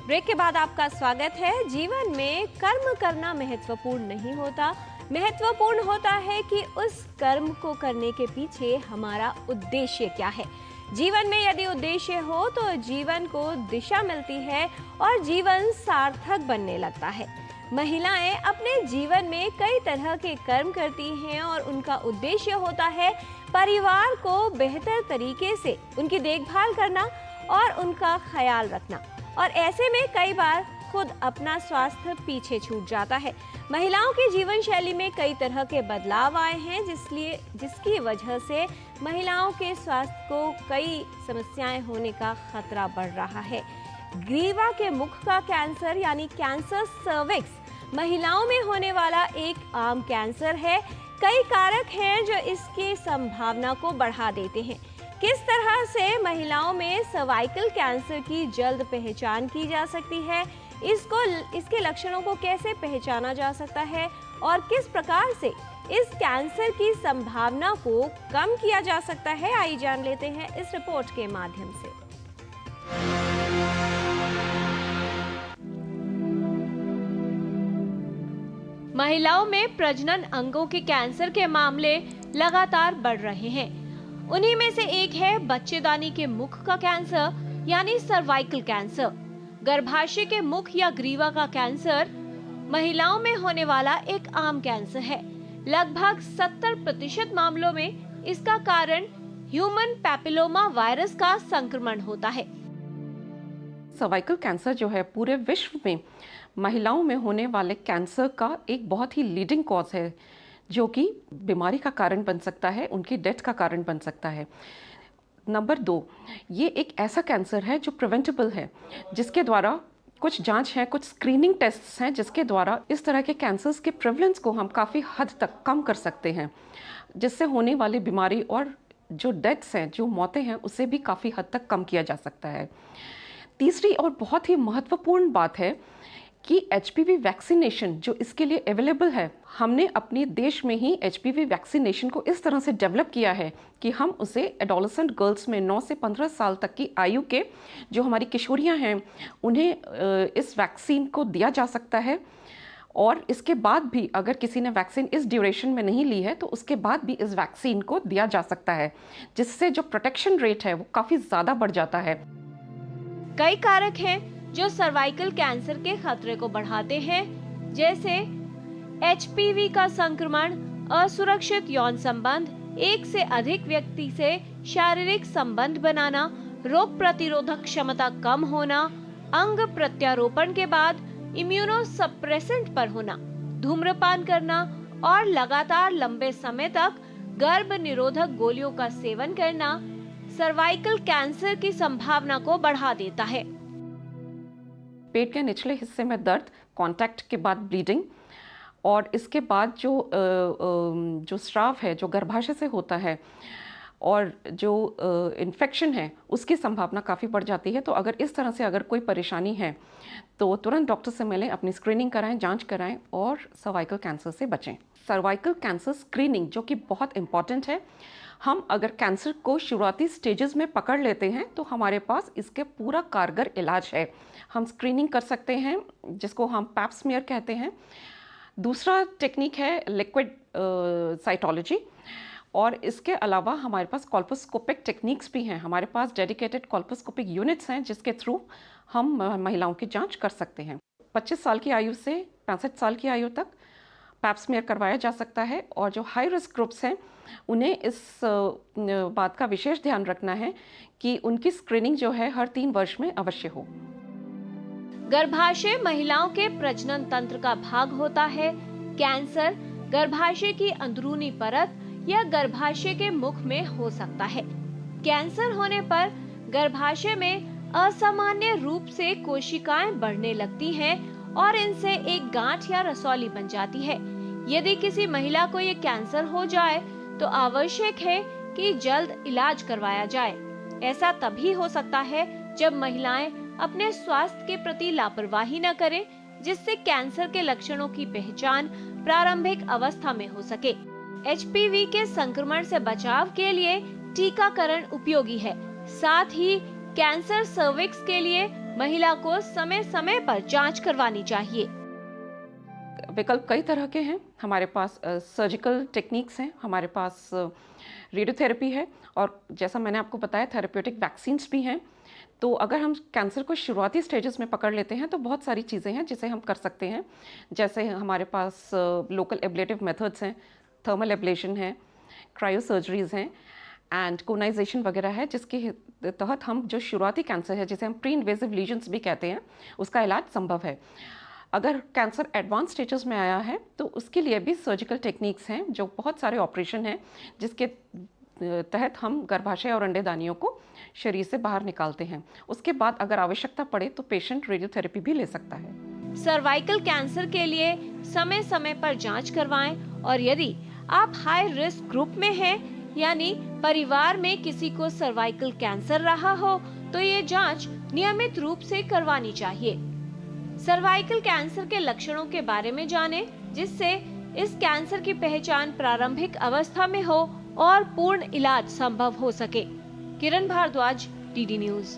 Break के बाद आपका स्वागत है। जीवन में कर्म करना महत्वपूर्ण नहीं होता, महत्वपूर्ण होता है कि उस कर्म को करने के पीछे हमारा उद्देश्य क्या है। जीवन में यदि उद्देश्य हो तो जीवन को दिशा मिलती है और जीवन सार्थक बनने लगता है। महिलाएं अपने जीवन में कई तरह के कर्म करती हैं और उनका उद्देश्य होता है परिवार को बेहतर तरीके से उनकी देखभाल करना और उनका ख्याल रखना, और ऐसे में कई बार खुद अपना स्वास्थ्य पीछे छूट जाता है। महिलाओं की जीवन शैली में कई तरह के बदलाव आए हैं, जिसकी वजह से महिलाओं के स्वास्थ्य को कई समस्याएं होने का खतरा बढ़ रहा है। ग्रीवा के मुख का कैंसर यानी कैंसर सर्विक्स महिलाओं में होने वाला एक आम कैंसर है। कई कारक हैं जो इसकी संभावना को बढ़ा देते हैं। किस तरह से महिलाओं में सर्वाइकल कैंसर की जल्द पहचान की जा सकती है, इसके लक्षणों को कैसे पहचाना जा सकता है और किस प्रकार से इस कैंसर की संभावना को कम किया जा सकता है, आइए जान लेते हैं इस रिपोर्ट के माध्यम से। महिलाओं में प्रजनन अंगों के कैंसर के मामले लगातार बढ़ रहे हैं। उन्हीं में से एक है बच्चेदानी के मुख का कैंसर यानी सर्वाइकल कैंसर। गर्भाशय के मुख या ग्रीवा का कैंसर महिलाओं में होने वाला एक आम कैंसर है। लगभग 70% मामलों में इसका कारण ह्यूमन पैपिलोमा वायरस का संक्रमण होता है। सर्वाइकल कैंसर जो है पूरे विश्व में महिलाओं में होने वाले कैंसर का एक बहुत ही लीडिंग कॉज है, जो कि बीमारी का कारण बन सकता है, उनकी डेथ का कारण बन सकता है। नंबर 2, ये एक ऐसा कैंसर है जो प्रिवेंटेबल है, जिसके द्वारा कुछ जांच है, कुछ स्क्रीनिंग टेस्ट्स हैं, जिसके द्वारा इस तरह के कैंसर्स के प्रेवलेंस को हम काफ़ी हद तक कम कर सकते हैं, जिससे होने वाली बीमारी और जो डेथ्स हैं, जो मौतें हैं, उसे भी काफ़ी हद तक कम किया जा सकता है। तीसरी और बहुत ही महत्वपूर्ण बात है कि एचपीवी वैक्सीनेशन जो इसके लिए अवेलेबल है, हमने अपने देश में ही एचपीवी वैक्सीनेशन को इस तरह से डेवलप किया है कि हम उसे एडोलेसेंट गर्ल्स में 9 से 15 साल तक की आयु के जो हमारी किशोरियां हैं, उन्हें इस वैक्सीन को दिया जा सकता है। और इसके बाद भी अगर किसी ने वैक्सीन इस ड्यूरेशन में नहीं ली है तो उसके बाद भी इस वैक्सीन को दिया जा सकता है, जिससे जो प्रोटेक्शन रेट है वो काफ़ी ज़्यादा बढ़ जाता है। कई कारक हैं जो सर्वाइकल कैंसर के खतरे को बढ़ाते हैं, जैसे एचपीवी का संक्रमण, असुरक्षित यौन संबंध, एक से अधिक व्यक्ति से शारीरिक संबंध बनाना, रोग प्रतिरोधक क्षमता कम होना, अंग प्रत्यारोपण के बाद इम्यूनोसप्रेसेंट पर होना, धूम्रपान करना और लगातार लंबे समय तक गर्भ निरोधक गोलियों का सेवन करना सर्वाइकल कैंसर की संभावना को बढ़ा देता है। पेट के निचले हिस्से में दर्द, कांटेक्ट के बाद ब्लीडिंग और इसके बाद जो स्राव है जो गर्भाशय से होता है और जो इन्फेक्शन है, उसकी संभावना काफ़ी बढ़ जाती है। तो अगर इस तरह से अगर कोई परेशानी है तो तुरंत डॉक्टर से मिलें, अपनी स्क्रीनिंग कराएं, जांच कराएं और सर्वाइकल कैंसर से बचें। सर्वाइकल कैंसर स्क्रीनिंग जो कि बहुत इम्पॉर्टेंट है। हम अगर कैंसर को शुरुआती स्टेजेस में पकड़ लेते हैं तो हमारे पास इसके पूरा कारगर इलाज है। हम स्क्रीनिंग कर सकते हैं, जिसको हम पैप स्मीयर कहते हैं। दूसरा टेक्निक है लिक्विड साइटोलॉजी, और इसके अलावा हमारे पास कॉल्पोस्कोपिक टेक्निक्स भी हैं। हमारे पास डेडिकेटेड कॉल्पोस्कोपिक यूनिट्स हैं, जिसके थ्रू हम महिलाओं की जांच कर सकते हैं। 25 साल की आयु से 65 साल की आयु तक पैप स्मीयर करवाया जा सकता है, और जो हाई रिस्क ग्रुप्स हैं उन्हें इस बात का विशेष ध्यान रखना है कि उनकी स्क्रीनिंग जो है हर 3 वर्ष में अवश्य हो। गर्भाशय महिलाओं के प्रजनन तंत्र का भाग होता है। कैंसर गर्भाशय की अंदरूनी परत या गर्भाशय के मुख में हो सकता है। कैंसर होने पर गर्भाशय में असामान्य रूप से कोशिकाएं बढ़ने लगती हैं और इनसे एक गांठ या रसौली बन जाती है। यदि किसी महिला को ये कैंसर हो जाए तो आवश्यक है कि जल्द इलाज करवाया जाए। ऐसा तभी हो सकता है जब महिलाएं अपने स्वास्थ्य के प्रति लापरवाही न करें, जिससे कैंसर के लक्षणों की पहचान प्रारंभिक अवस्था में हो सके। एचपीवी के संक्रमण से बचाव के लिए टीकाकरण उपयोगी है। साथ ही कैंसर सर्विक्स के लिए महिला को समय समय पर जांच करवानी चाहिए। विकल्प कई तरह के हैं। हमारे पास सर्जिकल टेक्निक्स हैं, हमारे पास रेडियोथेरेपी है, और जैसा मैंने आपको बताया थेरेप्यूटिक वैक्सीन्स भी हैं। तो अगर हम कैंसर को शुरुआती स्टेजेस में पकड़ लेते हैं तो बहुत सारी चीज़ें हैं जिसे हम कर सकते हैं। जैसे हमारे पास लोकल एब्लेटिव मेथड्स हैं, थर्मल एब्लेशन है, क्रायोसर्जरीज हैं एंड कोनाइजेशन वगैरह है, जिसके तहत हम जो शुरुआती कैंसर है, जिसे हम प्री इन्वेजिव लीजन्स भी कहते हैं, उसका इलाज संभव है। अगर कैंसर एडवांस स्टेजेस में आया है तो उसके लिए भी सर्जिकल टेक्निक्स हैं, जो बहुत सारे ऑपरेशन हैं जिसके तहत हम गर्भाशय और अंडेदानियों को शरीर से बाहर निकालते हैं। उसके बाद अगर आवश्यकता पड़े तो पेशेंट रेडियोथेरेपी भी ले सकता है। सर्वाइकल कैंसर के लिए समय समय पर जांच करवाएं, और यदि आप हाई रिस्क ग्रुप में हैं, यानी परिवार में किसी को सर्वाइकल कैंसर रहा हो, तो ये जांच नियमित रूप से करवानी चाहिए। सर्वाइकल कैंसर के लक्षणों के बारे में जानें, जिससे इस कैंसर की पहचान प्रारंभिक अवस्था में हो और पूर्ण इलाज संभव हो सके। किरण भारद्वाज, डीडी न्यूज।